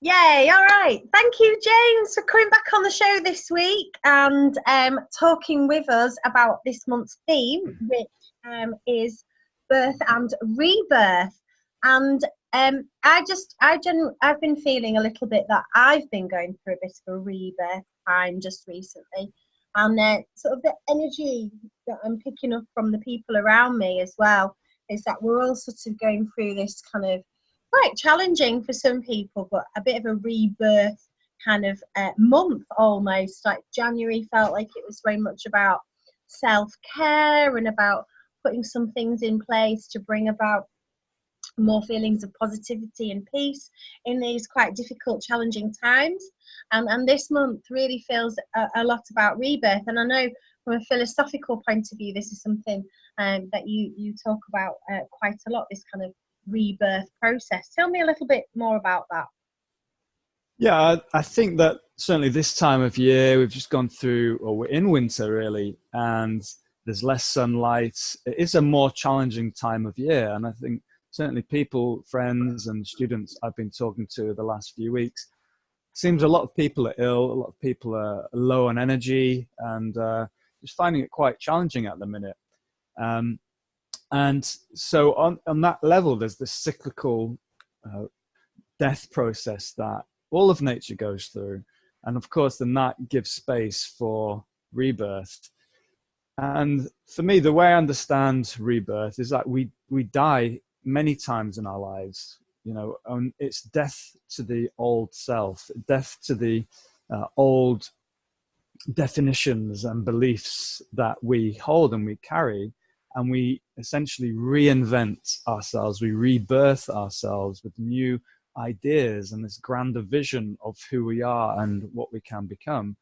Yay, all right. Thank you, James, for coming back on the show this week and talking with us about this month's theme, which is birth and rebirth. And I've been feeling a little bit that I've been going through a bit of a rebirth time just recently. And sort of the energy that I'm picking up from the people around me as well is that we're all sort of going through this kind of quite challenging for some people, but a bit of a rebirth kind of month almost. Like January felt like it was very much about self-care and about putting some things in place to bring about more feelings of positivity and peace in these quite difficult, challenging times. And this month really feels a lot about rebirth. And I know from a philosophical point of view, this is something that you talk about quite a lot, this kind of rebirth process. Tell me a little bit more about that. Yeah, I think that certainly this time of year, we've just gone through, or we're in winter really, and there's less sunlight. It is a more challenging time of year. And I think certainly people, friends and students I've been talking to the last few weeks, seems a lot of people are ill, a lot of people are low on energy and just finding it quite challenging at the minute. And so on that level, there's this cyclical death process that all of nature goes through. And of course, then that gives space for rebirth. And for me, the way I understand rebirth is that we die many times in our lives. You know, it's death to the old self, death to the old definitions and beliefs that we hold and we carry. And we essentially reinvent ourselves, we rebirth ourselves with new ideas and this grander vision of who we are and what we can become.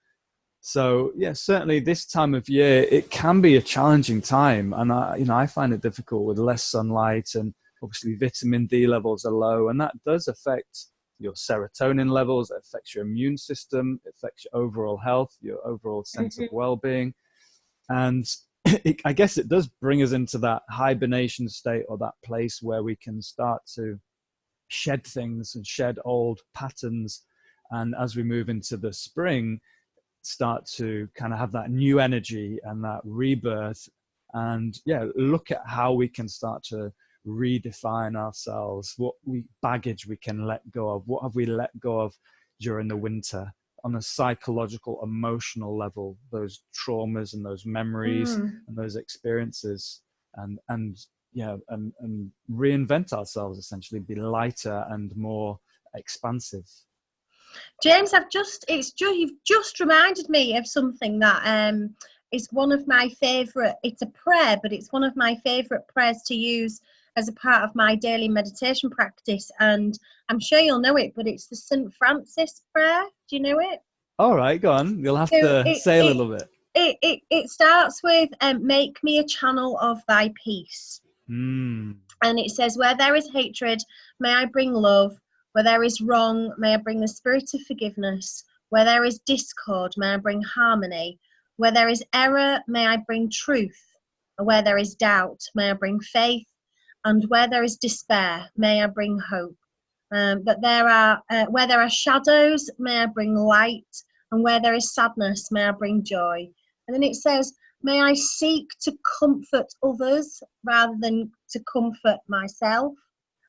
So yeah, certainly this time of year, it can be a challenging time. And I find it difficult with less sunlight, and obviously vitamin D levels are low, and that does affect your serotonin levels, it affects your immune system, it affects your overall health, your overall sense of well-being. And I guess it does bring us into that hibernation state, or that place where we can start to shed things and shed old patterns. And as we move into the spring, start to kind of have that new energy and that rebirth. And yeah, look at how we can start to redefine ourselves, what baggage we can let go of, what have we let go of during the winter on a psychological, emotional level, those traumas and those memories and those experiences, and reinvent ourselves, essentially be lighter and more expansive. James, you've just reminded me of something that is one of my favourite. It's a prayer, but it's one of my favourite prayers to use as a part of my daily meditation practice. And I'm sure you'll know it, but it's the St. Francis prayer. Do you know it? All right, go on. You'll have to say a little bit. It starts with make me a channel of thy peace. And it says, where there is hatred, may I bring love. Where there is wrong, may I bring the spirit of forgiveness. Where there is discord, may I bring harmony. Where there is error, may I bring truth. Where there is doubt, may I bring faith. And where there is despair, may I bring hope. But where there are shadows, may I bring light. And where there is sadness, may I bring joy. And then it says, may I seek to comfort others rather than to comfort myself.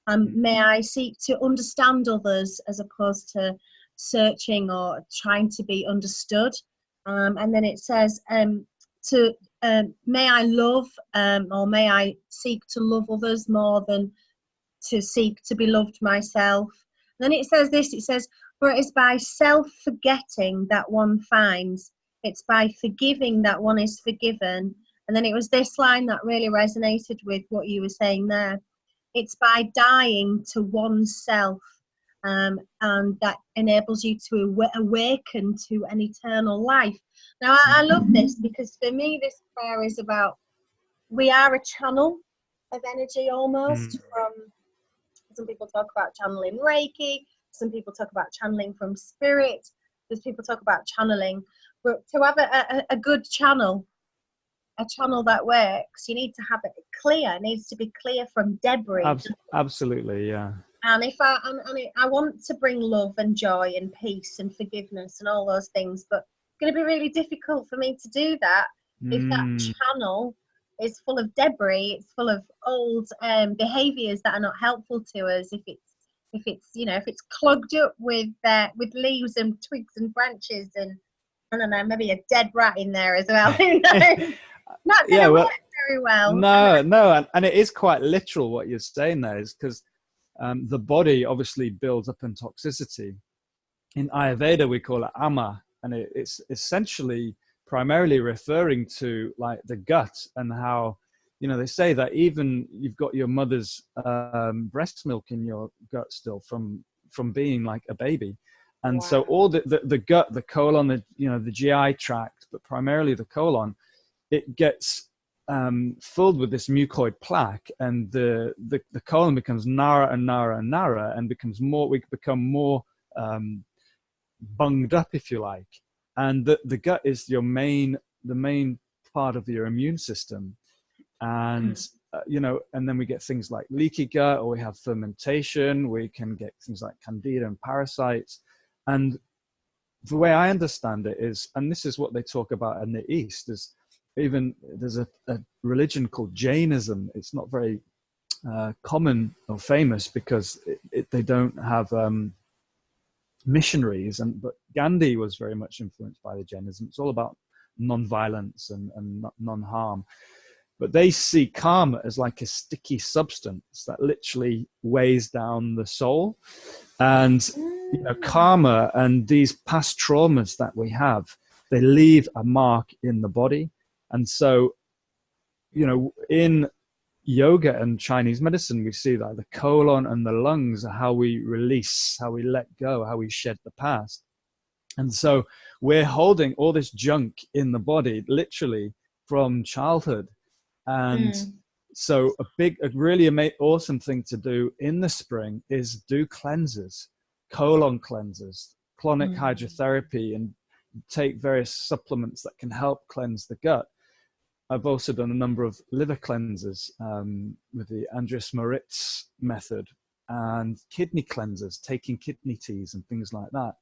May I seek to understand others as opposed to searching or trying to be understood. And then it says, may I love, or may I seek to love others more than to seek to be loved myself. And then it says this, it says, for it is by self-forgetting that one finds, it's by forgiving that one is forgiven. And then it was this line that really resonated with what you were saying there. It's by dying to oneself, and that enables you to awaken to an eternal life. Now, I love this because for me, this prayer is about, we are a channel of energy almost. From some people talk about channeling Reiki, some people talk about channeling from spirit, there's people talk about channeling. But to have a good channel, a channel that works, you need to have it clear. It needs to be clear from debris. Absolutely, yeah. And if I want to bring love and joy and peace and forgiveness and all those things, but it's going to be really difficult for me to do that if that channel is full of debris, it's full of old behaviors that are not helpful to us. If it's if it's clogged up with leaves and twigs and branches and I don't know, maybe a dead rat in there as well. Who knows? Not going to work very well. No, and it is quite literal what you're saying there, is because the body obviously builds up in toxicity. In Ayurveda, we call it ama, and it's essentially primarily referring to like the gut and how, they say that even you've got your mother's breast milk in your gut still from being like a baby. And so all the gut, the colon, the GI tract, but primarily the colon, it gets filled with this mucoid plaque, and the colon becomes narrower and narrower and narrower, and we become more bunged up, if you like. And the gut is the main part of your immune system. And and then we get things like leaky gut, or we have fermentation. We can get things like candida and parasites. And the way I understand it is, and this is what they talk about in the East, is there's a religion called Jainism. It's not very common or famous because they don't have missionaries, but Gandhi was very much influenced by the Jainism. It's all about non-violence and non-harm. But they see karma as like a sticky substance that literally weighs down the soul. And karma and these past traumas that we have, they leave a mark in the body. And so, in yoga and Chinese medicine, we see that the colon and the lungs are how we release, how we let go, how we shed the past. And so we're holding all this junk in the body, literally from childhood. And so a really awesome thing to do in the spring is do cleanses, colon cleanses, colonic hydrotherapy, and take various supplements that can help cleanse the gut. I've also done a number of liver cleanses with the Andreas Moritz method, and kidney cleanses, taking kidney teas and things like that.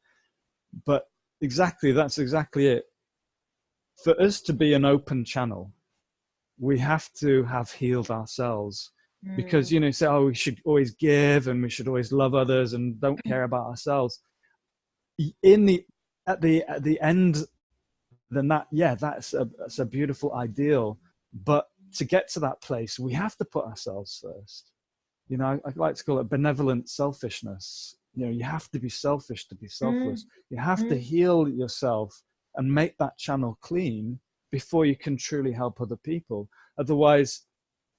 But that's exactly it. For us to be an open channel, we have to have healed ourselves, because say, we should always give and we should always love others and don't care about ourselves. At the end, then that's a beautiful ideal. But to get to that place, we have to put ourselves first. I like to call it benevolent selfishness. You have to be selfish to be selfless. You have to heal yourself and make that channel clean before you can truly help other people. Otherwise,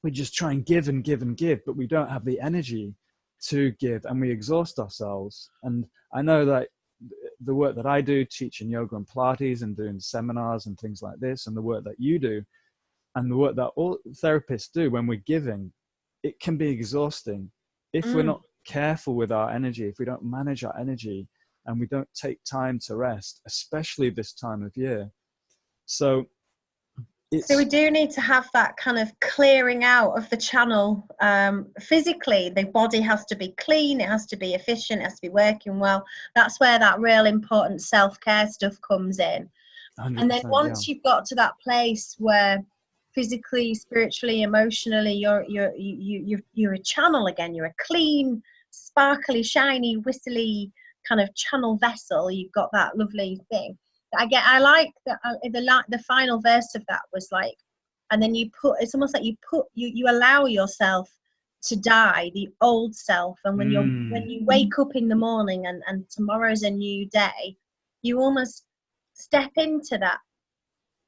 we just try and give and give and give, but we don't have the energy to give, and we exhaust ourselves. And I know that the work that I do, teaching yoga and Pilates and doing seminars and things like this, and the work that you do, and the work that all therapists do when we're giving, it can be exhausting if we're not careful with our energy, if we don't manage our energy, and we don't take time to rest, especially this time of year. So we do need to have that kind of clearing out of the channel. Physically, the body has to be clean, it has to be efficient, it has to be working well. That's where that real important self-care stuff comes in. And then once you've got to that place where physically, spiritually, emotionally, you're a channel again, you're a clean, sparkly, shiny, whistly kind of channel vessel, you've got that lovely thing. I like that the final verse of that was like, and then it's almost like you allow yourself to die, the old self, and when you wake up in the morning and tomorrow's a new day, you almost step into that.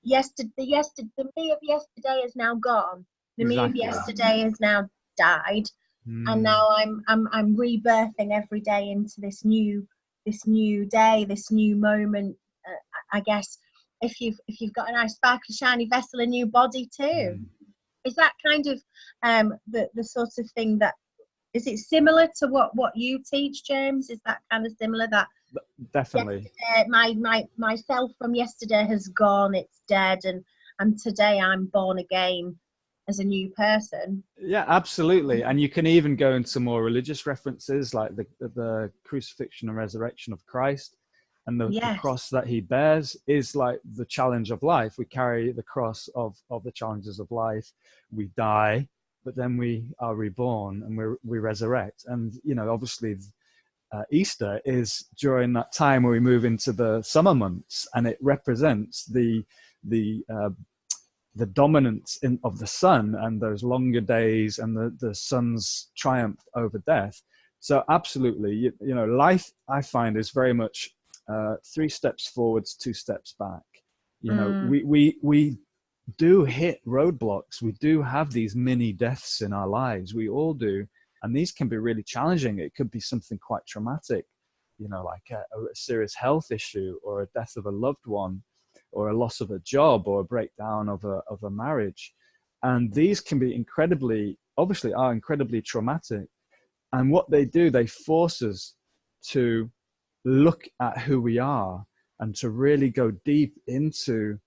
The me of yesterday is now gone. The me of yesterday has now died, and now I'm rebirthing every day into this new day, this new moment. I guess if you've got a nice sparkly shiny vessel, a new body too. Is that kind of the sort of thing that, is it similar to what you teach, James? Is that kind of similar, that definitely my self from yesterday has gone, it's dead, and today I'm born again, as a new person. Yeah, absolutely. And you can even go into more religious references like the crucifixion and resurrection of Christ, and the Yes. cross that he bears is like the challenge of life. We carry the cross of the challenges of life. We die, but then we are reborn and we resurrect. And, you know, obviously Easter is during that time where we move into the summer months, and it represents the dominance of the sun and those longer days and the sun's triumph over death. So absolutely, you know, life, I find, is very much 3 steps forwards, 2 steps back. You know, we do hit roadblocks. We do have these mini deaths in our lives. We all do. And these can be really challenging. It could be something quite traumatic, you know, like a serious health issue, or a death of a loved one, or a loss of a job, or a breakdown of a marriage. And these can be obviously are incredibly traumatic. And what they do, they force us to look at who we are and to really go deep into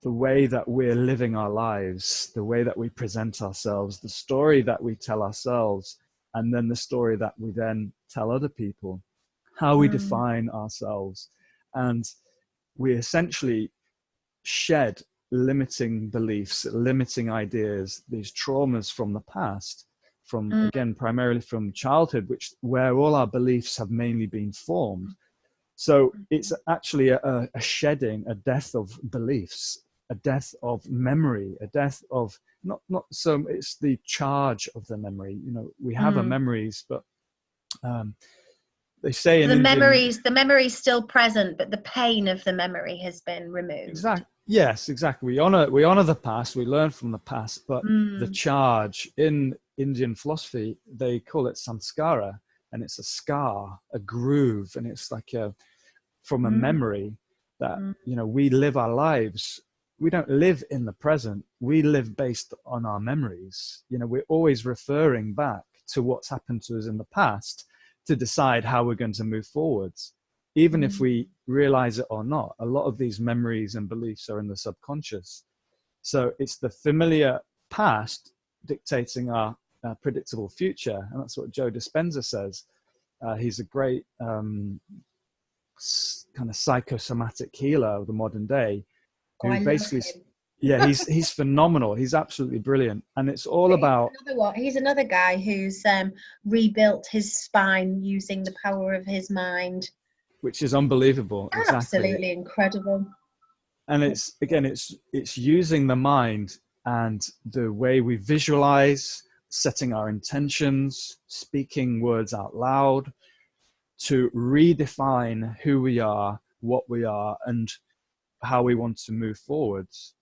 the way that we're living our lives, the way that we present ourselves, the story that we tell ourselves, and then the story that we then tell other people, how we define ourselves. And we essentially shed limiting beliefs, limiting ideas, these traumas from the past, from again, primarily from childhood, where all our beliefs have mainly been formed. So it's actually a shedding, a death of beliefs, a death of memory, a death of not so it's the charge of the memory. You know, we have our memories, but they say in the memory's still present, but the pain of the memory has been removed. Exactly. Yes, exactly. We honor the past. We learn from the past, but the charge in Indian philosophy, they call it samskara, and it's a scar, a groove, and it's like from a memory that you know, we live our lives. We don't live in the present. We live based on our memories. You know, we're always referring back to what's happened to us in the past to decide how we're going to move forwards. Even if we realize it or not, a lot of these memories and beliefs are in the subconscious. So it's the familiar past dictating our predictable future. And that's what Joe Dispenza says. He's a great kind of psychosomatic healer of the modern day. Who basically, yeah, he's phenomenal. He's absolutely brilliant. And it's all about... He's another guy who's rebuilt his spine using the power of his mind. Which is unbelievable. Absolutely exactly. Incredible. And it's using the mind and the way we visualize, setting our intentions, speaking words out loud, to redefine who we are, what we are, and how we want to move forwards.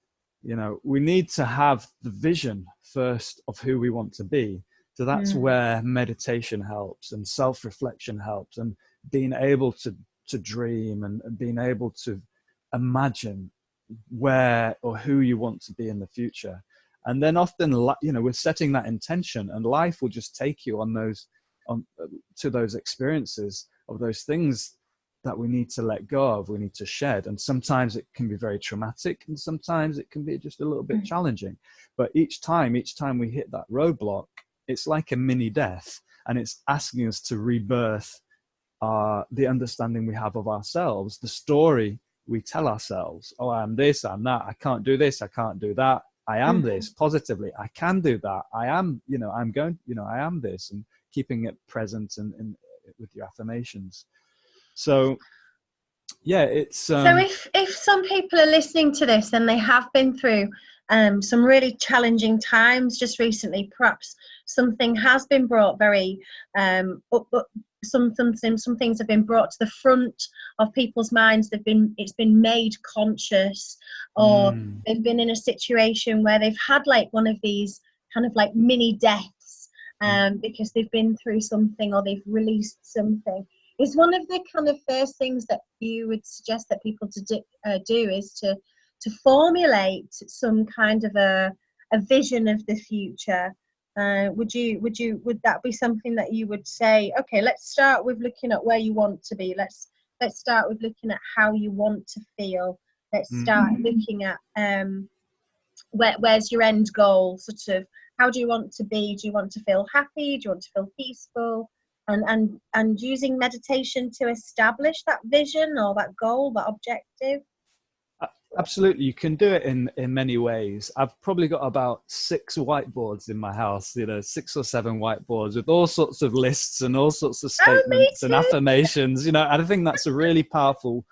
You know, we need to have the vision first of who we want to be. So that's where meditation helps, and self-reflection helps, and being able to dream and being able to imagine where or who you want to be in the future. And then often, you know, we're setting that intention, and life will just take you to those experiences of those things that we need to let go of, we need to shed. And sometimes it can be very traumatic, and sometimes it can be just a little bit challenging. But each time we hit that roadblock, it's like a mini death, and it's asking us to rebirth the understanding we have of ourselves, the story we tell ourselves. Oh, I'm this, I'm that, I can't do this, I can't do that, I am this, positively, I can do that, I am, you know, I'm going, you know, I am this, and keeping it present and with your affirmations. So yeah, it's so if some people are listening to this and they have been through some really challenging times just recently, perhaps something has been brought very some things have been brought to the front of people's minds. It's been made conscious, or they've been in a situation where they've had like one of these kind of like mini deaths because they've been through something, or they've released something. Is one of the kind of first things that you would suggest that people to do is to formulate some kind of a vision of the future? Would that be something that you would say, okay, let's start with looking at where you want to be, let's start with looking at how you want to feel, let's start looking at where's your end goal, sort of, how do you want to be? Do you want to feel happy? Do you want to feel peaceful? And using meditation to establish that vision or that goal, that objective. Absolutely, you can do it in many ways. I've probably got about 6 whiteboards in my house, 6 or 7 whiteboards with all sorts of lists and all sorts of statements and affirmations, and I think that's a really powerful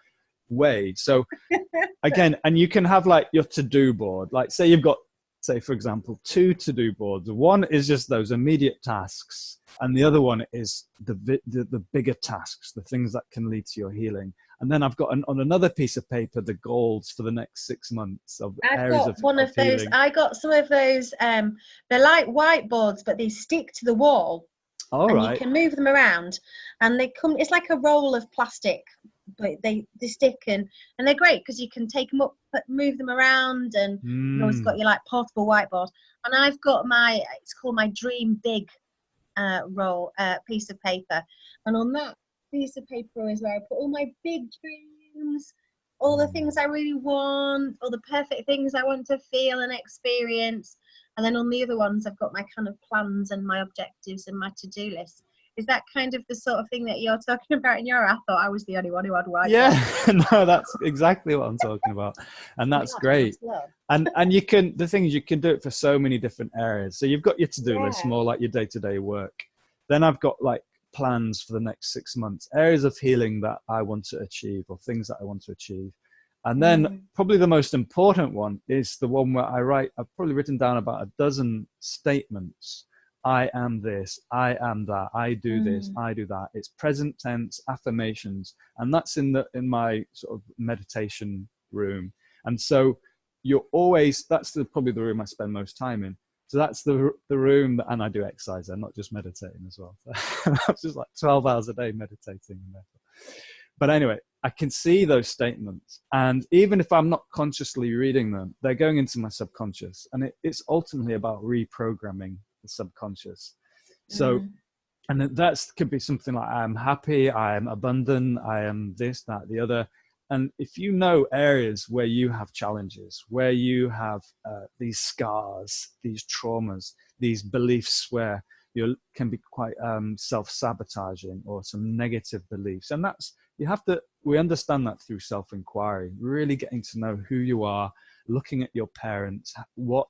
way. So again, and you can have like your to-do board, like say you've got, say for example, 2 to-do boards. One is just those immediate tasks, and the other one is the bigger tasks, the things that can lead to your healing. And then I've got on another piece of paper the goals for the next 6 months of areas of one of those. I got some of those. They're like whiteboards, but they stick to the wall. All right. You can move them around, and they come. It's like a roll of plastic, but they stick and they're great because you can take them up, move them around, and you've always got your like portable whiteboard. And I've got it's called my Dream Big piece of paper, and on that piece of paper is where I put all my big dreams, all the things I really want, all the perfect things I want to feel and experience. And then on the other ones, I've got my kind of plans and my objectives and my to-do list. Is that kind of the sort of thing that you're talking about in your? I thought I was the only one who had white. Yeah, no, that's exactly what I'm talking about, and that's great. And you can, the thing is, you can do it for so many different areas. So you've got your to-do list, more like your day-to-day work. Then I've got like plans for the next 6 months, areas of healing that I want to achieve or things that I want to achieve. And then probably the most important one is the one where I've probably written down about 12 statements. I am this, I am that, I do this, I do that. It's present tense affirmations. And that's in my sort of meditation room. And so that's probably the room I spend most time in. So that's the room, and I do exercise. I'm not just meditating as well. That's just like 12 hours a day meditating. But anyway, I can see those statements. And even if I'm not consciously reading them, they're going into my subconscious. And it's ultimately about reprogramming the subconscious. So, and that could be something like, I am happy, I am abundant, I am this, that, the other. And if you know areas where you have challenges, where you have these scars, these traumas, these beliefs where you can be quite self-sabotaging or some negative beliefs. And we understand that through self-inquiry, really getting to know who you are, looking at your parents, what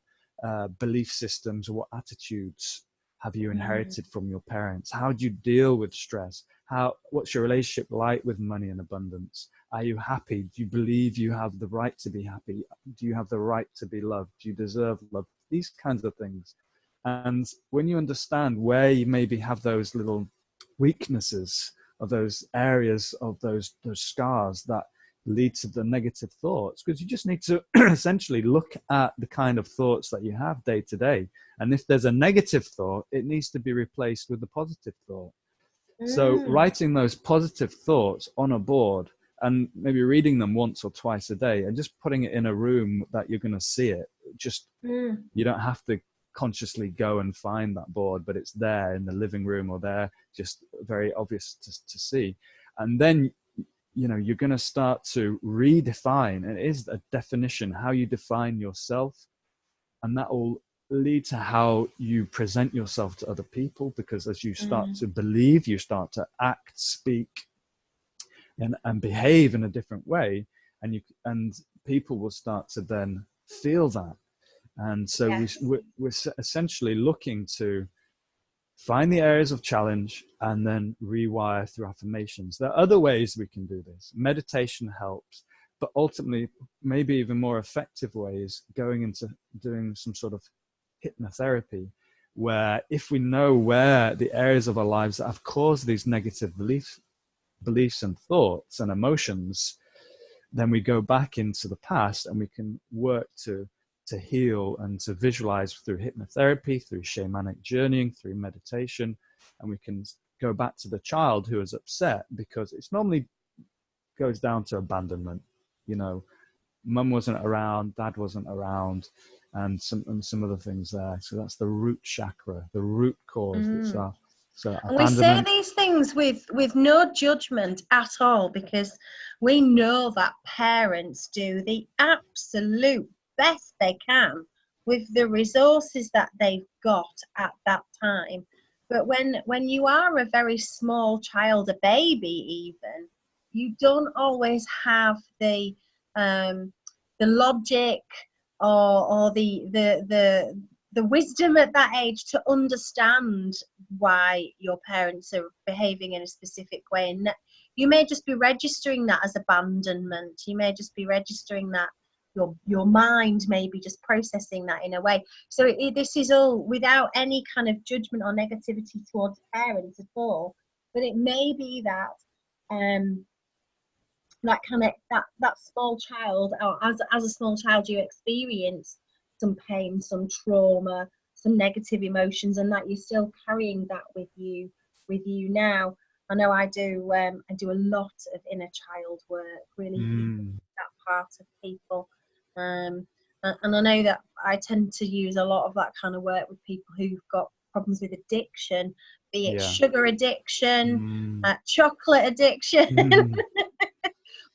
belief systems or what attitudes have you inherited from your parents? How do you deal with stress? What's your relationship like with money and abundance? Are you happy? Do you believe you have the right to be happy? Do you have the right to be loved? Do you deserve love? These kinds of things. And when you understand where you maybe have those little weaknesses of those areas of those scars that lead to the negative thoughts, because you just need to essentially look at the kind of thoughts that you have day to day. And if there's a negative thought, it needs to be replaced with a positive thought. So writing those positive thoughts on a board and maybe reading them once or twice a day and just putting it in a room that you're going to see it. You don't have to consciously go and find that board, but it's there in the living room or there, just very obvious to see. And then, you're going to start to redefine, and it is a definition, how you define yourself. And that will lead to how you present yourself to other people, because as you start to believe, you start to act, speak, and behave in a different way, and people will start to then feel that. And so we're essentially looking to find the areas of challenge and then rewire through affirmations. There are other ways we can do this. Meditation helps, but ultimately maybe even more effective ways, going into doing some sort of hypnotherapy, where if we know where the areas of our lives that have caused these negative beliefs and thoughts and emotions, then we go back into the past and we can work to heal and to visualize through hypnotherapy, through shamanic journeying, through meditation. And we can go back to the child who is upset, because it's normally goes down to abandonment. Mum wasn't around, dad wasn't around, and some other things there. So that's the root chakra, the root cause. And we say these things with no judgment at all, because we know that parents do the absolute best they can with the resources that they've got at that time. But when you are a very small child, a baby even, you don't always have the logic or the wisdom at that age to understand why your parents are behaving in a specific way. And you may just be registering that as abandonment. You may just be registering that your mind may be just processing that in a way. So this is all without any kind of judgment or negativity towards parents at all. But it may be that that kind of that small child, or as a small child, you experience some pain, some trauma, some negative emotions, and that you're still carrying that with you now. I know I do a lot of inner child work, really that part of people, and I know that I tend to use a lot of that kind of work with people who've got problems with addiction, be it sugar addiction, chocolate addiction,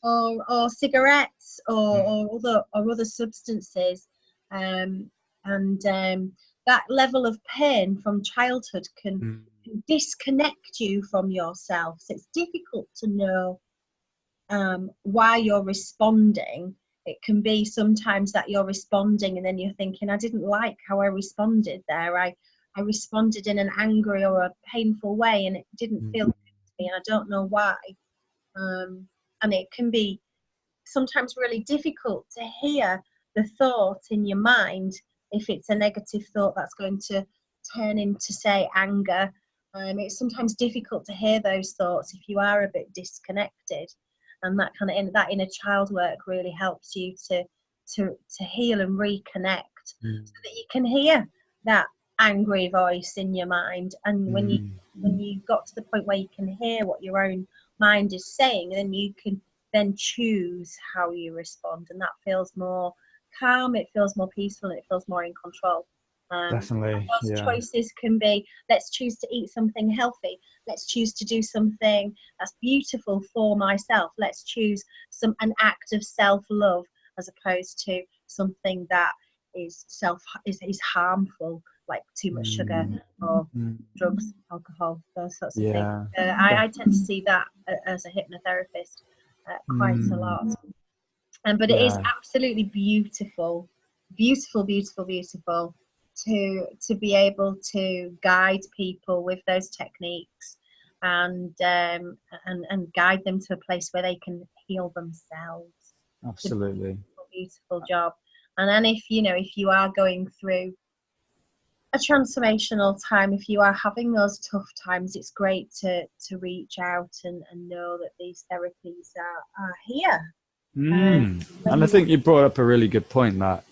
or cigarettes, or other substances, and that level of pain from childhood can disconnect you from yourself. So it's difficult to know why you're responding. It can be sometimes that you're responding and then you're thinking, I didn't like how I responded there. I responded in an angry or a painful way, and it didn't feel good to me, and I don't know why. And it can be sometimes really difficult to hear the thought in your mind if it's a negative thought that's going to turn into, say, anger. It's sometimes difficult to hear those thoughts if you are a bit disconnected, and that kind of that inner child work really helps you to heal and reconnect, so that you can hear that angry voice in your mind. And when you got to the point where you can hear what your own mind is saying, then you can then choose how you respond, and that feels more calm, it feels more peaceful, and it feels more in control. Definitely. Those choices can be, let's choose to eat something healthy, let's choose to do something that's beautiful for myself, let's choose an act of self-love, as opposed to something that is harmful, like too much sugar or drugs, alcohol, those sorts of things. I tend to see that as a hypnotherapist quite a lot. But it is absolutely beautiful to be able to guide people with those techniques, and guide them to a place where they can heal themselves. Absolutely. Beautiful job. And then if you are going through a transformational time, if you are having those tough times, it's great to reach out and know that these therapies are here. And I think you brought up a really good point, that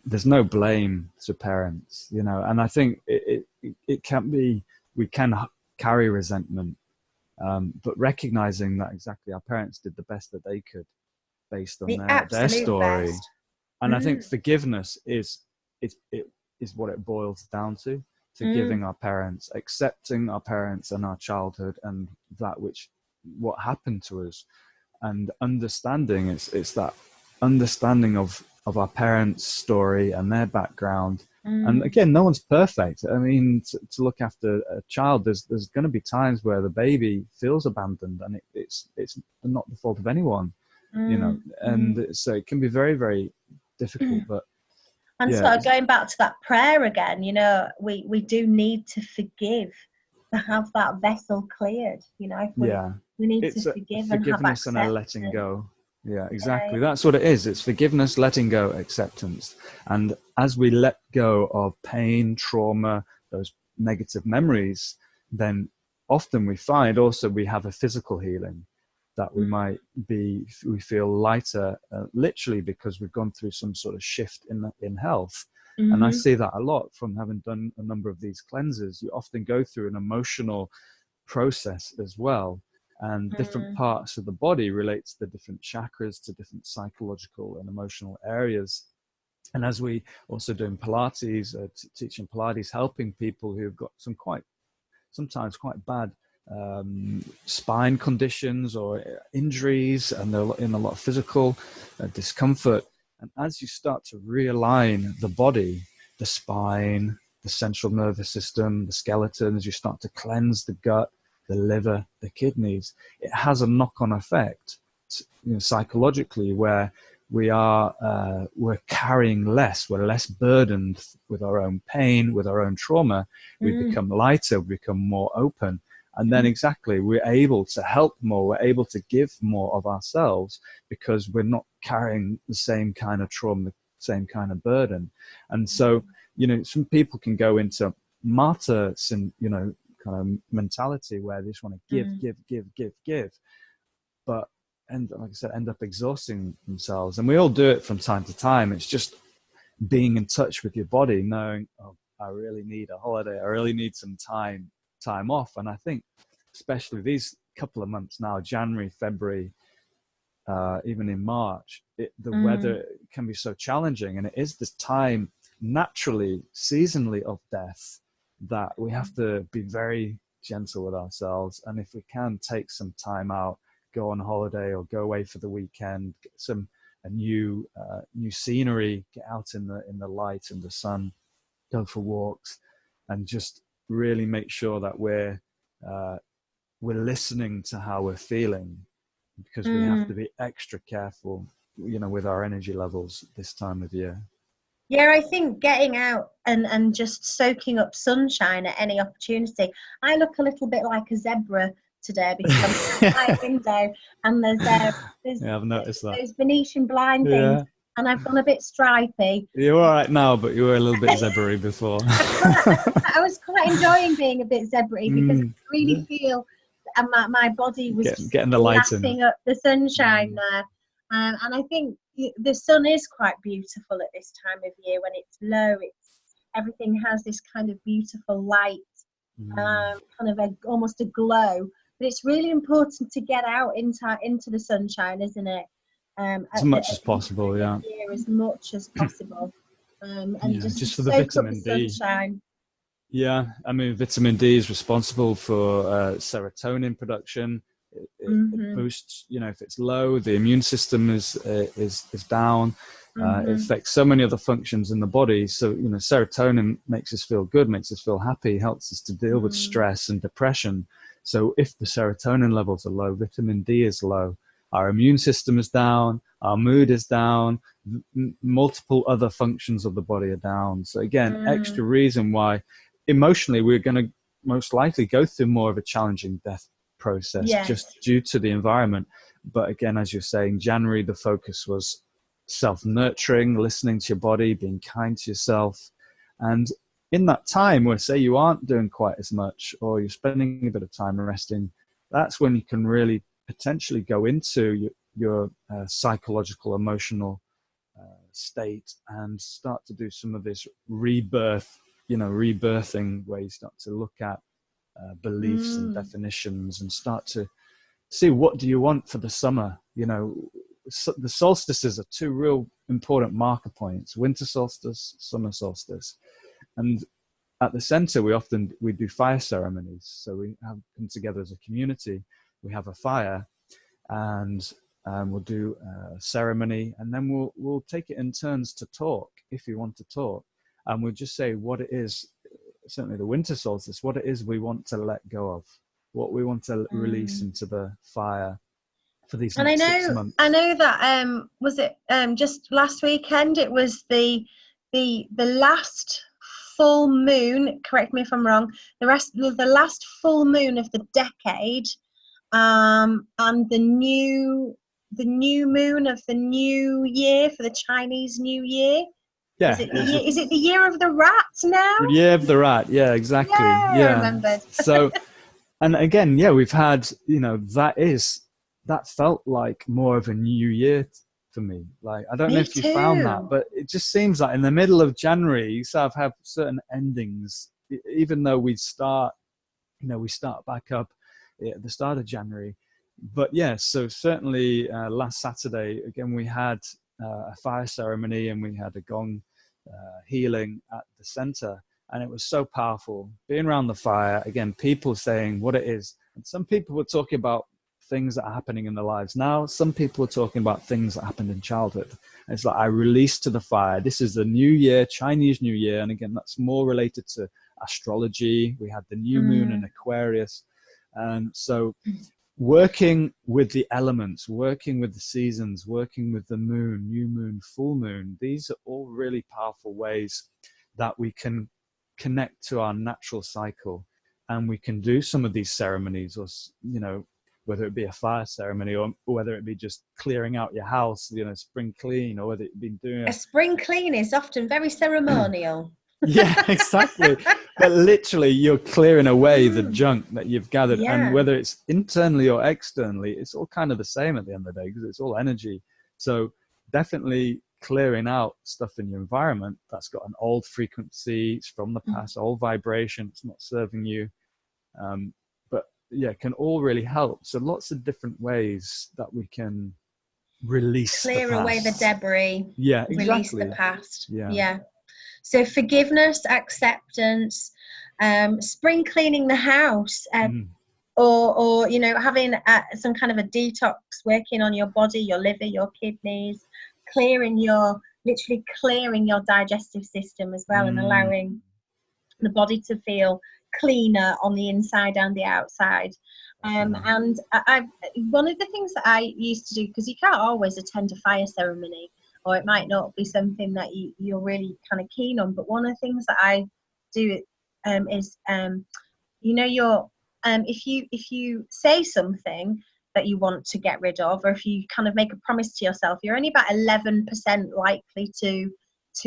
there's no blame to parents, and I think it can be, we can carry resentment, but recognizing that exactly our parents did the best that they could based on their story. Best. And I think forgiveness is what it boils down to. Forgiving our parents, accepting our parents and our childhood and what happened to us, and understanding it's that understanding of our parents' story and their background. And again, no one's perfect. I mean, to look after a child, there's going to be times where the baby feels abandoned, and it's not the fault of anyone, and so it can be very, very difficult. But so going back to that prayer again, we do need to forgive to have that vessel cleared. We need to forgive, forgiveness and have a letting go. Yeah, exactly. That's what it is. It's forgiveness, letting go, acceptance. And as we let go of pain, trauma, those negative memories, then often we find also we have a physical healing, that we feel lighter, literally because we've gone through some sort of shift in health. And I see that a lot from having done a number of these cleanses. You often go through an emotional process as well. And different parts of the body relates to different chakras, to different psychological and emotional areas. And as we also doing Pilates, teaching Pilates, helping people who've got sometimes quite bad spine conditions or injuries, and they're in a lot of physical discomfort. And as you start to realign the body, the spine, the central nervous system, the skeleton, as you start to cleanse the gut, the liver, the kidneys, it has a knock-on effect, psychologically, where we're carrying less, we're less burdened with our own pain, with our own trauma. We become lighter, we become more open. And then exactly, we're able to help more, we're able to give more of ourselves because we're not carrying the same kind of trauma, the same kind of burden. And so, some people can go into martyr, kind of mentality where they just want to give. But, and like I said, end up exhausting themselves. And we all do it from time to time. It's just being in touch with your body, knowing, oh, I really need a holiday. I really need some time off. And I think especially these couple of months now, January, February, even in March, the weather can be so challenging. And it is this time naturally, seasonally of death that we have to be very gentle with ourselves. And if we can take some time out, go on holiday or go away for the weekend, get a new scenery, get out in the light and the sun, go for walks, and just really make sure that we're listening to how we're feeling, because we have to be extra careful, with our energy levels this time of year. Yeah, I think getting out and just soaking up sunshine at any opportunity. I look a little bit like a zebra today because I'm by a window and there's yeah, I've noticed that. Those Venetian blind things, and I've gone a bit stripy. You're all right now, but you were a little bit zebra-y before. I was quite enjoying being a bit zebra-y because I really feel my body was getting the light lapping up the sunshine there. And I think the sun is quite beautiful at this time of year when it's low. Everything has this kind of beautiful light, kind of almost a glow. But it's really important to get out into the sunshine, isn't it? As much as possible, yeah. As much as possible, and just for the vitamin D. Sunshine. Yeah, I mean, vitamin D is responsible for serotonin production. It boosts, if it's low, the immune system is down. It affects so many other functions in the body. So, serotonin makes us feel good, makes us feel happy, helps us to deal with stress and depression. So if the serotonin levels are low, vitamin D is low, our immune system is down, our mood is down, multiple other functions of the body are down. So again, extra reason why emotionally we're going to most likely go through more of a challenging death process, just due to the environment. But again, as you're saying, January, the focus was self-nurturing, listening to your body, being kind to yourself. And in that time where, say, you aren't doing quite as much, or you're spending a bit of time resting, that's when you can really potentially go into your psychological, emotional state and start to do some of this rebirthing, where you start to look at beliefs and definitions and start to see, what do you want for the summer? The solstices are two real important marker points: winter solstice, summer solstice. And at the center, we do fire ceremonies. So we have come together as a community. We have a fire, and we'll do a ceremony, and then we'll take it in turns to talk, if you want to talk, and we'll just say what it is. Certainly the winter solstice, what it is we want to let go of, what we want to release into the fire for these next 6 months. I know that was it just last weekend, it was the last full moon, correct me if I'm wrong, the last full moon of the decade, and the new moon of the new year for the Chinese New Year. Yeah. Is it the year of the rat now? Year of the rat, yeah, exactly. Yeah, I remembered. So, and again, we've had, that felt like more of a new year for me. Like, I don't know if you found that, but it just seems like in the middle of January, you sort of have certain endings, even though we start back up at the start of January. But so certainly last Saturday, again, we had a fire ceremony, and we had a gong healing at the center, and it was so powerful being around the fire. Again, people saying what it is, and some people were talking about things that are happening in their lives now. Some people are talking about things that happened in childhood. It's like, I release to the fire. This is the new year, Chinese New Year. And again, that's more related to astrology. We had the new moon in Aquarius. And so working with the elements, working with the seasons, working with the moon, new moon, full moon, these are all really powerful ways that we can connect to our natural cycle. And we can do some of these ceremonies, or, you know, whether it be a fire ceremony or whether it be just clearing out your house, you know, spring clean, or whether it be doing a spring clean is often very ceremonial. Yeah, exactly. But literally, you're clearing away the junk that you've gathered. Yeah. And whether it's internally or externally, it's all kind of the same at the end of the day, because it's all energy. So definitely clearing out stuff in your environment that's got an old frequency, it's from the past, old vibration, it's not serving you. But yeah, can all really help. So lots of different ways that we can release clear the past. Away the debris. Yeah, exactly. Release the past. Yeah. So forgiveness, acceptance, spring cleaning the house, or you know, having some kind of a detox, working on your body, your liver, your kidneys, literally clearing your digestive system as well, and allowing the body to feel cleaner on the inside and the outside. And I one of the things that I used to do, because you can't always attend a fire ceremony, or it might not be something that you're really kind of keen on, but one of the things that I do is you know, if you say something that you want to get rid of, or if you kind of make a promise to yourself, you're only about 11% likely to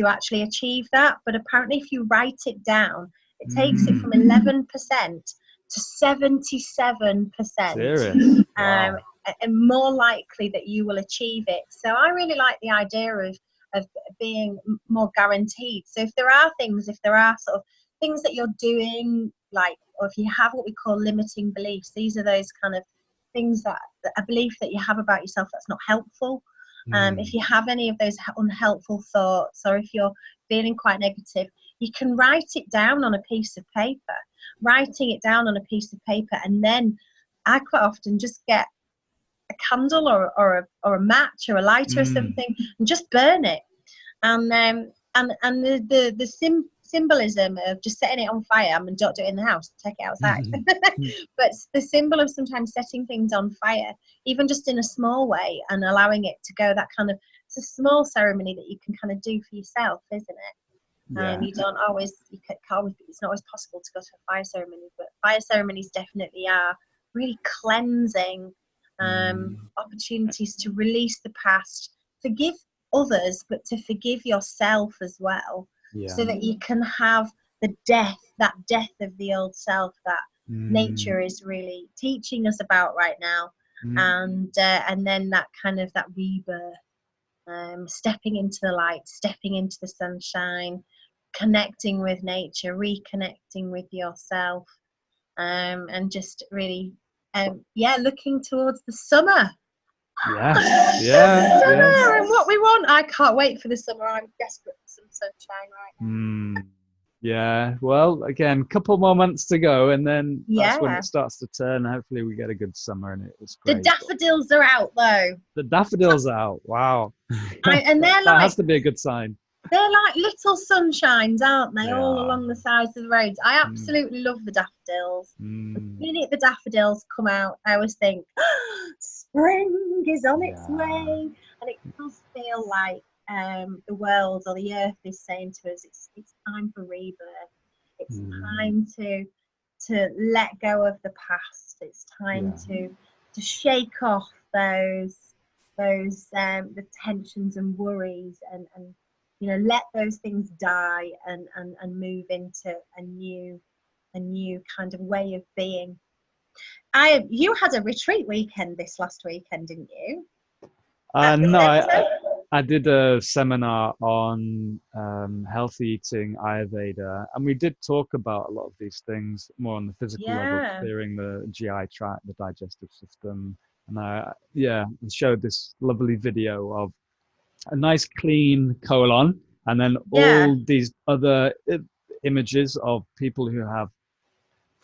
actually achieve that. But apparently if you write it down, it takes it from 11% to 77%. Serious? Wow. And more likely that you will achieve it. So I really like the idea of being more guaranteed. So if there are sort of things that you're doing, like, or if you have what we call limiting beliefs, these are those kind of things that a belief that you have about yourself that's not helpful. If you have any of those unhelpful thoughts, or if you're feeling quite negative, you can write it down on a piece of paper. Writing it down on a piece of paper, and then I quite often just get a candle or a match or a lighter or something, and just burn it. And the symbolism of just setting it on fire, and don't do it in the house, take it outside. But the symbol of sometimes setting things on fire, even just in a small way, and allowing it to go, that kind of, it's a small ceremony that you can kind of do for yourself, isn't it? Yeah. You can't always, it's not always possible to go to a fire ceremony, but fire ceremonies definitely are really cleansing opportunities to release the past, forgive others, but to forgive yourself as well, so that you can have that death of the old self that nature is really teaching us about right now, and then that kind of that rebirth, stepping into the light, stepping into the sunshine, connecting with nature, reconnecting with yourself, and just really looking towards the summer. Summer and what we want. I can't wait for the summer. I'm desperate for some sunshine right now. Yeah, well, again, couple more months to go, and then that's when it starts to turn. Hopefully we get a good summer, and it's great. The daffodils are out though. The daffodils are out. Wow. And they're that has to be a good sign. They're like little sunshines, aren't they? All along the sides of the roads. I absolutely love the daffodils. The minute the daffodils come out, I always think, spring is on its way. And it does feel like the world or the earth is saying to us, it's time for rebirth. It's time to let go of the past. It's time to shake off those the tensions and worries, and you know, let those things die and move into a new kind of way of being. You had a retreat weekend this last weekend, didn't you? No, I did a seminar on healthy eating, Ayurveda, and we did talk about a lot of these things more on the physical level, clearing the GI tract, the digestive system, and I showed this lovely video of a nice clean colon, and then all these other images of people who have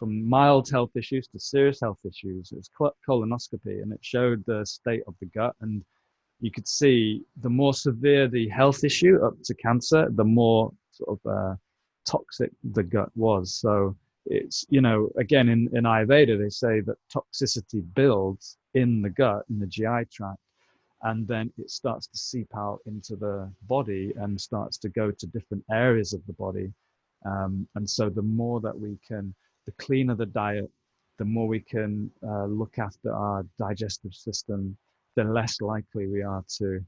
from mild health issues to serious health issues. It was colonoscopy, and it showed the state of the gut. And you could see the more severe the health issue up to cancer, the more sort of toxic the gut was. So it's, you know, again, in Ayurveda, they say that toxicity builds in the gut, in the GI tract, and then it starts to seep out into the body and starts to go to different areas of the body. And so the more that we can, the cleaner the diet, the more we can look after our digestive system, the less likely we are to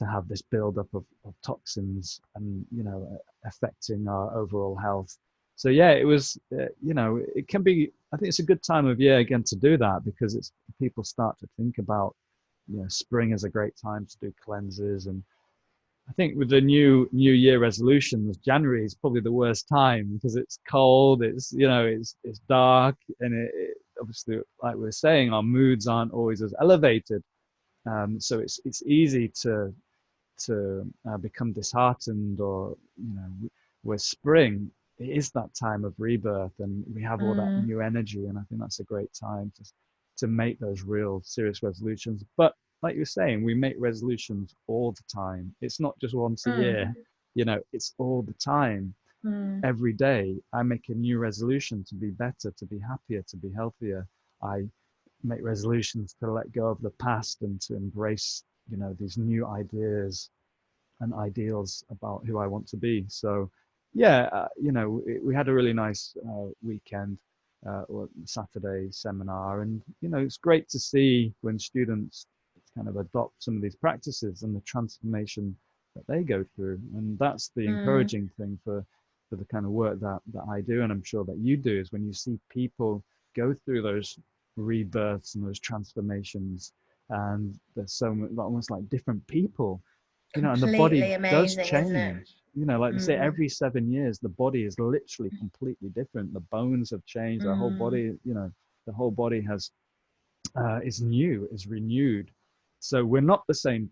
have this buildup of toxins and, you know, affecting our overall health. So yeah, it was, you know, it can be, I think it's a good time of year again to do that, because it's, people start to think about, you know, spring is a great time to do cleanses. And I think with the new year resolutions, January is probably the worst time, because it's cold, it's, you know, it's dark, and it obviously, like we were saying, our moods aren't always as elevated. So it's easy to become disheartened, or, you know, where spring, it is that time of rebirth, and we have all that new energy, and I think that's a great time to make those real serious resolutions. But like you're saying, we make resolutions all the time. It's not just once a year, you know, it's all the time. Every day I make a new resolution to be better, to be happier, to be healthier. I make resolutions to let go of the past and to embrace, you know, these new ideas and ideals about who I want to be. So yeah, you know, we had a really nice weekend, or Saturday seminar, and, you know, it's great to see when students kind of adopt some of these practices and the transformation that they go through. And that's the encouraging thing for the kind of work that I do, and I'm sure that you do, is when you see people go through those rebirths and those transformations, and there's so much, almost like different people, you know, and the body does amazing, isn't it? change. You know, like they say, every 7 years, the body is literally completely different. The bones have changed. The whole body, you know, the whole body has is new, is renewed. So we're not the same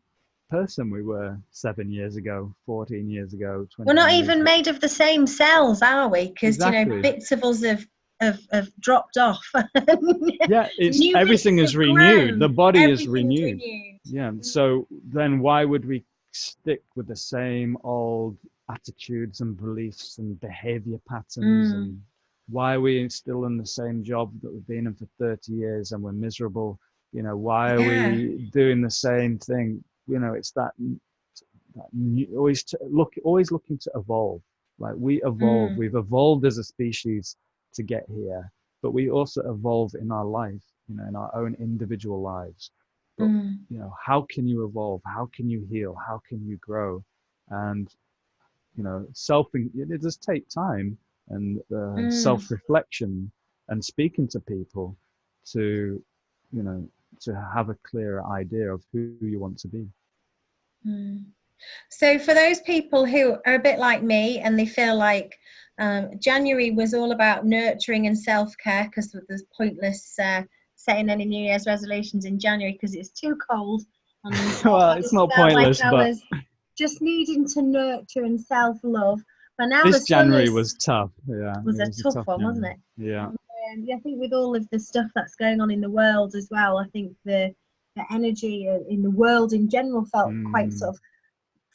person we were 7 years ago, 14 years ago, 20 We're not years even ago. made of the same cells, are we? Because, you know, Exactly. bits of us have dropped off. Yeah, it's New everything bits is have renewed. The grown. body is Everything's renewed. renewed. Yeah. So then why would we stick with the same old attitudes and beliefs and behavior patterns? And why are we still in the same job that we've been in for 30 years and we're miserable? You know, why are we doing the same thing? You know, it's that always looking to evolve. Like we evolve, we've evolved as a species to get here, but we also evolve in our life, you know, in our own individual lives. But you know, how can you evolve? How can you heal? How can you grow? And, you know, it does take time, and self-reflection, and speaking to people to, you know, to have a clearer idea of who you want to be. So for those people who are a bit like me and they feel like January was all about nurturing and self-care, because there's pointless setting any New Year's resolutions in January because it's too cold. And Well, it's not pointless, like I but was just needing to nurture and self-love. But now this the sun January was tough. Yeah, was it a was a tough tough one, wasn't January. it? Yeah. I think with all of the stuff that's going on in the world as well, I think the energy in the world in general felt quite sort of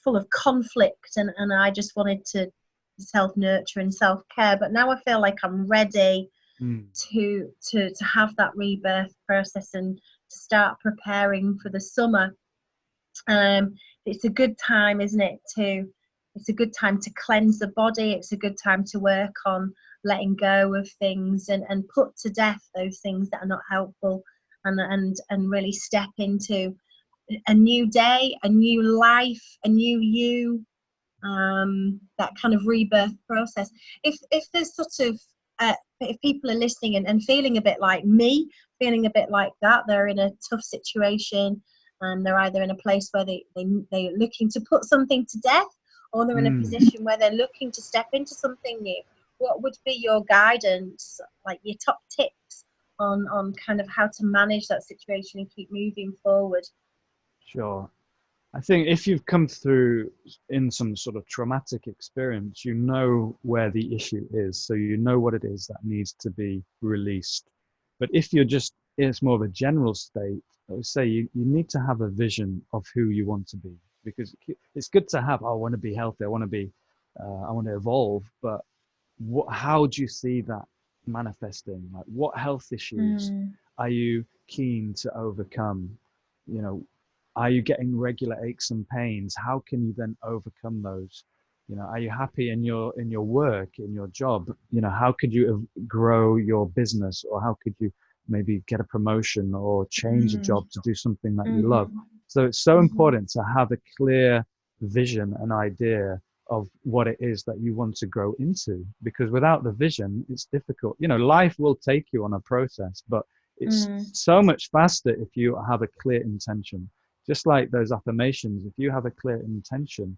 full of conflict, and I just wanted to self-nurture and self-care. But now I feel like I'm ready to have that rebirth process and to start preparing for the summer. It's a good time, isn't it, it's a good time to cleanse the body. It's a good time to work on letting go of things and put to death those things that are not helpful, and really step into a new day, a new life, a new you, that kind of rebirth process. If there's sort of if people are listening and feeling a bit like me, feeling a bit like that, they're in a tough situation, and they're either in a place where they're looking to put something to death, or they're in a position where they're looking to step into something new, what would be your guidance, like your top tips on kind of how to manage that situation and keep moving forward? Sure. I think if you've come through in some sort of traumatic experience, you know where the issue is. So you know what it is that needs to be released. But if you're just, it's more of a general state, I would say you need to have a vision of who you want to be, because it's good to have, oh, I want to be healthy, I want to be, I want to evolve, but how do you see that manifesting? Like, what health issues are you keen to overcome? You know, are you getting regular aches and pains? How can you then overcome those? You know, are you happy in your work, in your job? You know, how could you grow your business, or how could you maybe get a promotion or change a job to do something that you love? So it's so important to have a clear vision and idea of what it is that you want to grow into, because without the vision, it's difficult. You know, life will take you on a process, but it's so much faster if you have a clear intention. Just like those affirmations, if you have a clear intention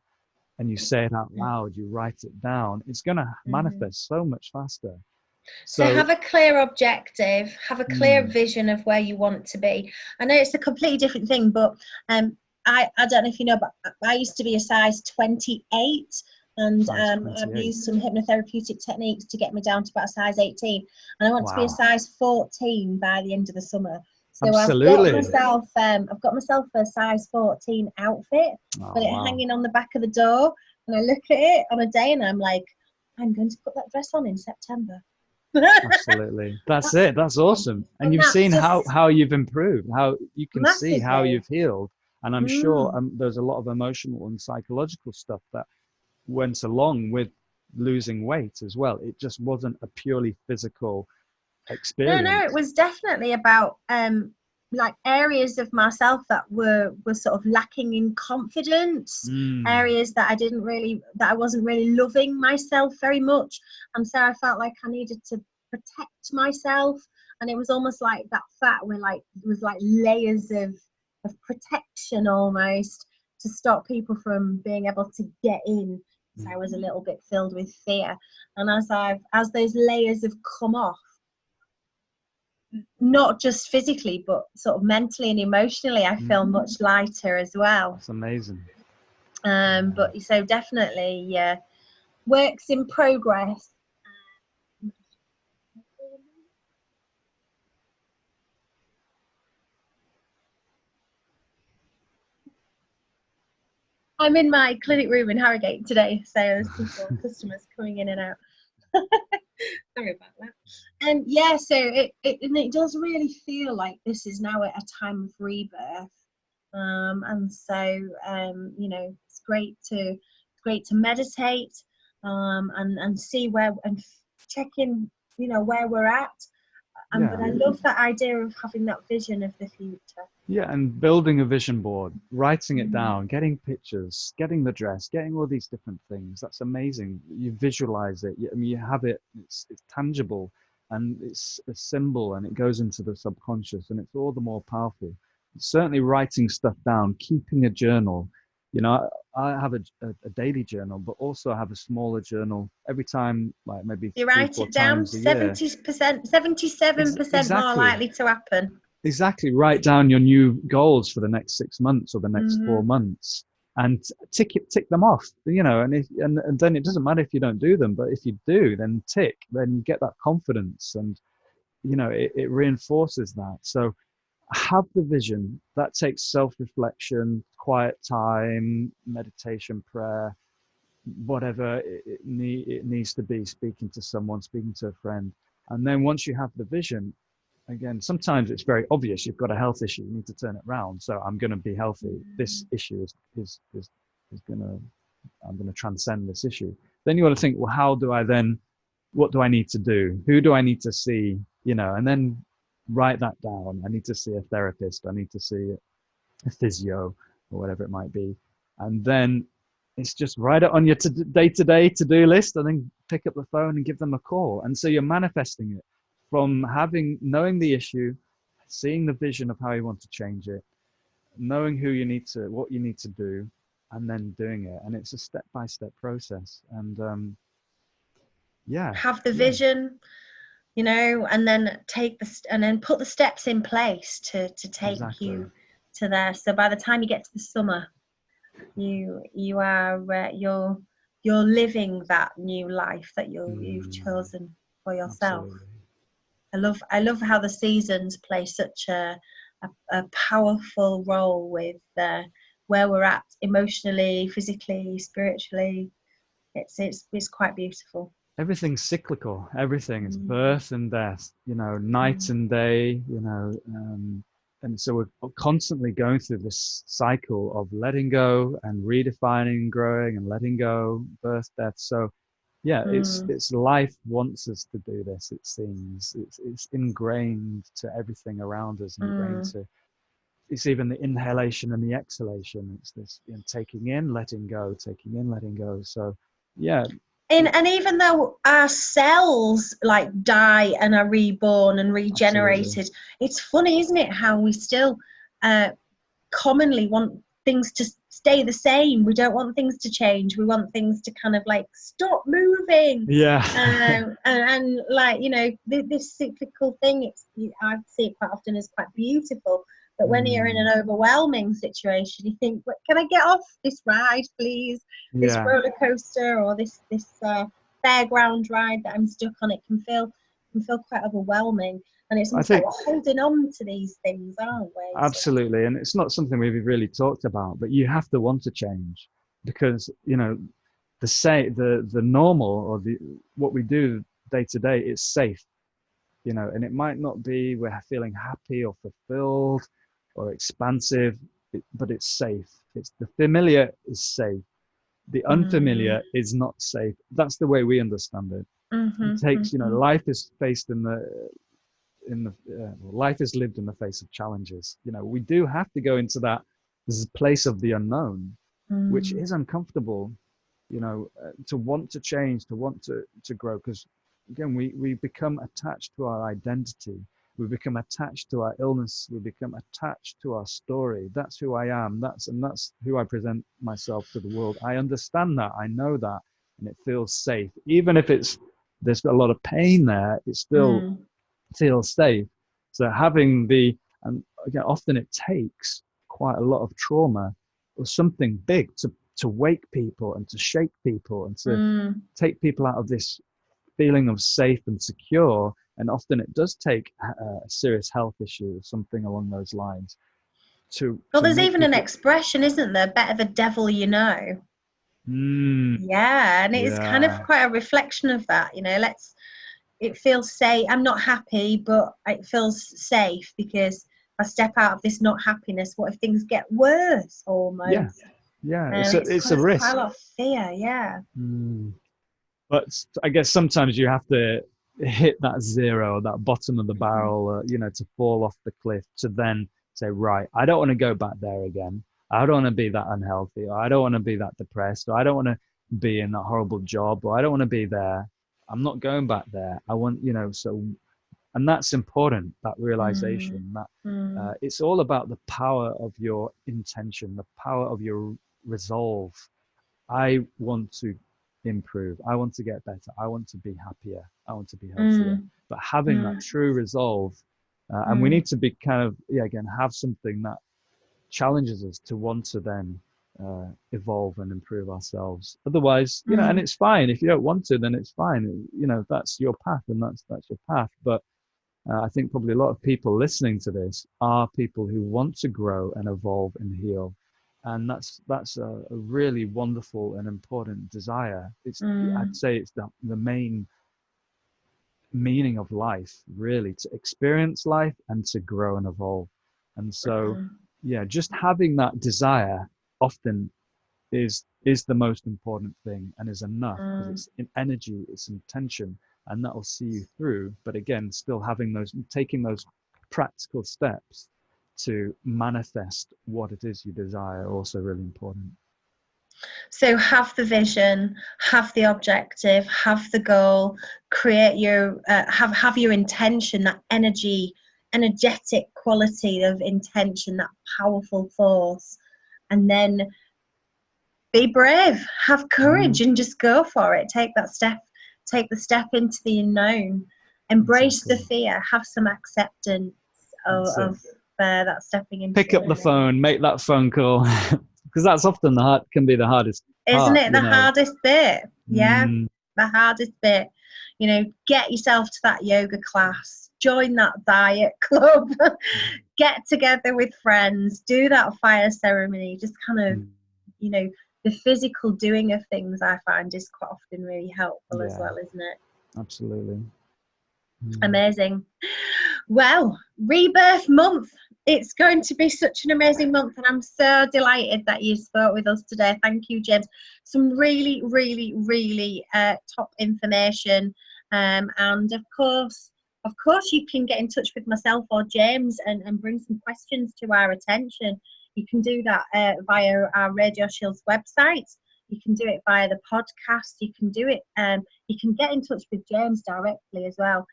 and you say it out loud, you write it down, it's going to manifest so much faster. So have a clear objective, have a clear vision of where you want to be. I know it's a completely different thing, but I don't know if you know, but I used to be a size 28, and I've used some hypnotherapeutic techniques to get me down to about a size 18, and I want to be a size 14 by the end of the summer. So Absolutely. I've got myself a size 14 outfit, got it hanging on the back of the door, and I look at it on a day and I'm like, I'm going to put that dress on in September. Absolutely. That's it. That's awesome. And you've seen how you've improved, how you can see how you've healed. And I'm sure there's a lot of emotional and psychological stuff that went along with losing weight as well. It just wasn't a purely physical experience. No, it was definitely about like areas of myself that were sort of lacking in confidence, areas that I wasn't really loving myself very much, and so I felt like I needed to protect myself, and it was almost like that fat were like, it was like layers of protection almost, to stop people from being able to get in. So I was a little bit filled with fear, and as those layers have come off, not just physically but sort of mentally and emotionally, I feel much lighter as well. That's amazing. But so definitely, works in progress. I'm in my clinic room in Harrogate today, so there's customers coming in and out. Sorry about that. And so it does really feel like this is now at a time of rebirth, and so you know, it's great to meditate, and see where, and check in, you know, where we're at. But I love that idea of having that vision of the future. Yeah, and building a vision board, writing it down, getting pictures, getting the dress, getting all these different things. That's amazing. You visualize it. I mean, you have it. It's tangible, and it's a symbol, and it goes into the subconscious, and it's all the more powerful. Certainly, writing stuff down, keeping a journal. You know, I have a daily journal, but also I have a smaller journal every time, like maybe you write it down. 70%, 77% more likely to happen. Exactly. Write down your new goals for the next 6 months or the next 4 months, and tick them off. You know, and then it doesn't matter if you don't do them, but if you do, then tick. Then you get that confidence, and you know, it reinforces that. So have the vision. That takes self-reflection, quiet time, meditation, prayer, whatever it needs to be, speaking to someone, speaking to a friend. And then once you have the vision, again, sometimes it's very obvious. You've got a health issue, you need to turn it around. So I'm going to be healthy. This issue is going to, I'm going to transcend this issue. Then you got to think, well, what do I need to do? Who do I need to see? You know, and then write that down. I need to see a therapist. I need to see a physio or whatever it might be. And then it's just write it on your day-to-day to-do list, and then pick up the phone and give them a call. And so you're manifesting it from knowing the issue, seeing the vision of how you want to change it, knowing what you need to do, and then doing it. And it's a step-by-step process. And have the vision, you know, and then put the steps in place to take you to there. So by the time you get to the summer, You are you're living that new life that you've chosen for yourself. Absolutely. I love how the seasons play such a powerful role with where we're at emotionally, physically, spiritually. It's quite beautiful. Everything's cyclical. Everything is birth and death, you know, night and day, you know, and so we're constantly going through this cycle of letting go and redefining, growing and letting go, birth, death. So yeah, it's life wants us to do this. It seems it's ingrained to everything around us, ingrained to. It's even the inhalation and the exhalation. It's this, you know, taking in, letting go, taking in, letting go. So yeah. And even though our cells like die and are reborn and regenerated, Absolutely. it's funny, isn't it, how we still commonly want things to stay the same. We don't want things to change. We want things to kind of like stop moving. Yeah. And like, you know, this cyclical thing, I see it quite often as quite beautiful. But when you're in an overwhelming situation, you think, can I get off this ride, please? This roller coaster or this fairground ride that I'm stuck on, it can feel quite overwhelming. And it's almost like we're holding on to these things, aren't we? Absolutely. And it's not something we've really talked about, but you have to want to change, because, you know, the normal or what we do day to day is safe, you know, and it might not be we're feeling happy or fulfilled or expansive, but it's safe. It's the familiar is safe. The unfamiliar is not safe. That's the way we understand it. It takes, you know, life is faced life is lived in the face of challenges. You know, we do have to go into that place of the unknown, which is uncomfortable, you know, to want to change, to want to grow, because again, we become attached to our identity. We become attached to our illness. We become attached to our story. That's who I am. That's who I present myself to the world. I understand that. I know that, and it feels safe. Even if there's a lot of pain there, it still feels safe. So having and again, often it takes quite a lot of trauma or something big to wake people and to shake people and to take people out of this feeling of safe and secure. And often it does take a serious health issue or something along those lines there's even an expression, isn't there? Better the devil you know. Yeah, and it's kind of quite a reflection of that, you know. It feels safe. I'm not happy, but it feels safe because if I step out of this not happiness, what if things get worse almost? Yeah. It's a risk. Quite a lot of fear, yeah. But I guess sometimes you have to hit that zero, that bottom of the barrel, you know, to fall off the cliff, to then say, right, I don't want to go back there again. I don't want to be that unhealthy, or I don't want to be that depressed, or I don't want to be in that horrible job, or I don't want to be there. I'm not going back there. I want, you know, and that's important, that realization that it's all about the power of your intention, the power of your resolve. I want to improve. I want to get better. I want to be happier. I want to be healthier. But having that true resolve, and we need to be kind of, again, have something that challenges us to want to then evolve and improve ourselves. Otherwise, you know, and it's fine. If you don't want to, then it's fine. You know, that's your path and that's your path. But I think probably a lot of people listening to this are people who want to grow and evolve and heal. And that's a really wonderful and important desire. I'd say it's the main meaning of life, really, to experience life and to grow and evolve. And so, yeah, just having that desire often is the most important thing, and is enough, because it's in energy, it's intention, and that will see you through. But again, still taking those practical steps to manifest what it is you desire, also really important. So have the vision, have the objective, have the goal, create your have your intention, that energetic quality of intention, that powerful force, and then be brave, have courage, and just go for it. Take the step into the unknown, embrace the fear, have some acceptance of that stepping into. Pick up the phone, make that phone call. because that's often can be the hardest Isn't part, it the hardest bit? Yeah, Mm. the hardest bit. You know, get yourself to that yoga class, join that diet club, get together with friends, do that fire ceremony, just kind of, you know, the physical doing of things I find is quite often really helpful as well, isn't it? Absolutely. Amazing. Well, Rebirth month. It's going to be such an amazing month, and I'm so delighted that you spoke with us today. Thank you, James. Some really, really, really top information. And of course, you can get in touch with myself or James and bring some questions to our attention. You can do that via our Radio Shield's website. You can do it via the podcast. You can do it. You can get in touch with James directly as well.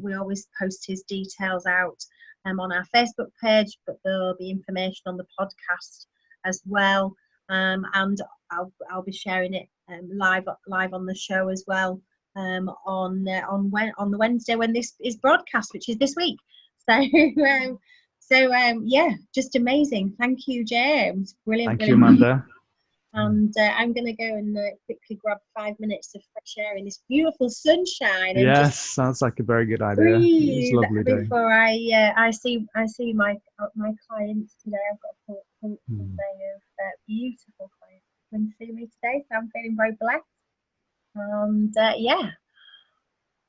We always post his details out on our Facebook page, but there'll be information on the podcast as well. And I'll be sharing it live on the show as well on the Wednesday when this is broadcast, which is this week. So yeah, just amazing. Thank you, James. Brilliant. Thank you, Amanda. And I'm going to go and quickly grab 5 minutes of fresh air in this beautiful sunshine. And yes, sounds like a very good idea. It's a lovely day. Before I see my clients today. I've got a day of beautiful clients coming to see me today, so I'm feeling very blessed. And yeah,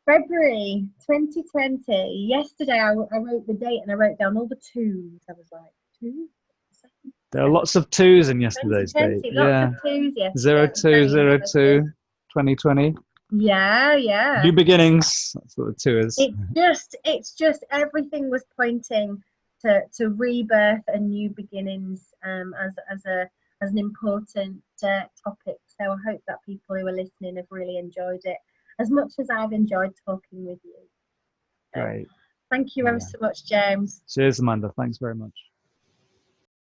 February 2020. Yesterday I wrote the date and I wrote down all the twos. I was like, two? There are lots of twos in yesterday's date. Lots of twos yesterday. 0202 2020. Yeah. New beginnings. That's what the 2 is. It's just everything was pointing to rebirth and new beginnings as an important topic. So I hope that people who are listening have really enjoyed it as much as I've enjoyed talking with you. Great. Thank you ever so much, James. Cheers, Amanda. Thanks very much.